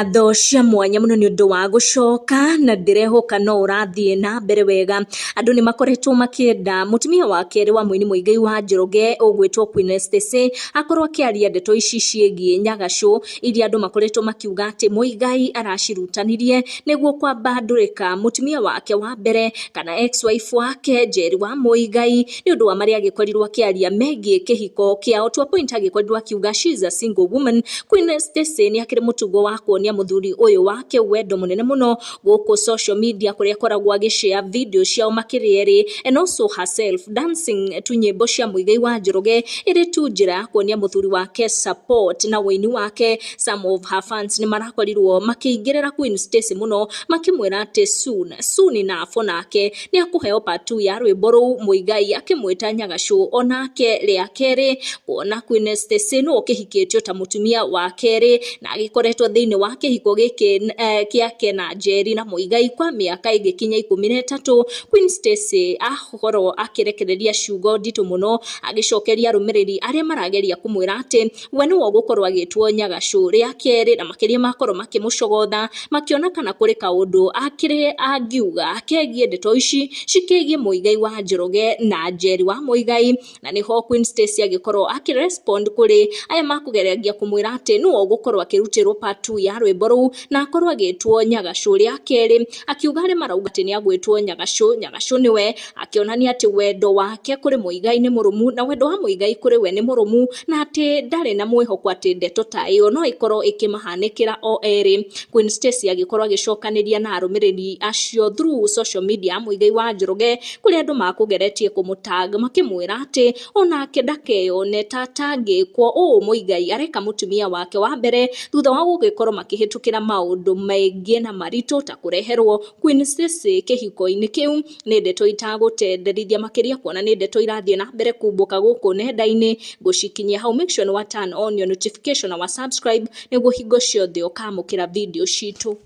ngatho cia mwanya muno ni undu wa gucoka na ndirehoka no urathie na mbere wega. Andu ni makoretwo makienda mutumia wa keri wa Muini Muigai wa Njoroge ugwitwo Queen Stacy akorwo akiaria ndeto ici ciegie Nyagacu iria andu makoretwo makiuga ati Muigai aracirutanirie niguo kwamba ndurika mutumia wake wa mbere kana ex-wife wake Njeri wa Muigai ni undu wa maria agikorirwo akiaria megie kihiko kiao. To a point agikorirwo akiuga she is a single woman. Queen Stacy ni akiri mutugo wa kuonia muthuri uyu wake wendo munene muno guku social media kuria koragwo agishare video ciao makirieri and also herself dancing tunyimbo cia Muigai wa Njoroge iri tu njira kuonia muthuri wake support na waini wake. Some of her fans ni marakorirwo makiingirira Queen Stacy muno makimwira ati soon enough onake ni akuheo part 2 ya rwimbo ruu Muigai akimwita Nyagacu onake ria keri kuona Queen Stacy no kihikitio ta mutumia wa keri na agikoretwo thiini wa kihiko giki kiake na Njeri na Muigai kwa miaka igikinya 13. Queen Stacy ahoro akirekereria ciugo nditu muno agicokeria rumiriri aria marageria kumwira ati we ni wogukorwo agitwo Nyagacu ria keri na makiria makorwo makimucogotha makiona kana kuri kaundu akiri angiuga akegie ndeto ici cikegie Muigai wa Njoroge na Njeri wa Muigai na niho Queen Stacy agikorwo akirespond kuri aya makugeragia kumwira ati no wogukorwo akirutirwo part 2 ya rwimbo ruu na akorwo agitwo Nyagacu ria keri akiuga ari marauga ati ni agwitwo Nyagacu niwe akionania ati wendo wake kuri Muigai ni murumu na wendo wa Muigai kuri we ni murumu na ati ndari na mwihoko ati ndeto ta iyo no ikorwo ikimahanikira o eri. Queen Stacy agikorwo agicokaniria na arumiriri acio through social media Muigai wa Njoroge kuri andu makugeretie kumutag makimwira ati onake ndakeyone tatangikwo Muigai areka mutumia wake wa mbere thutha wa gugikorwo makihitukira maundu maingi na marito ta kureherwo Queen Stacy kihiko-ini kiu. Ni ndeto itagutenderithia makiria kuona ni ndeto irathie na mbere kumbuka guku nenda-ini gucikinyia hau. Make sure wa turn on your notification na wa subscribe niguo hingo ciothe ukamukira video citu.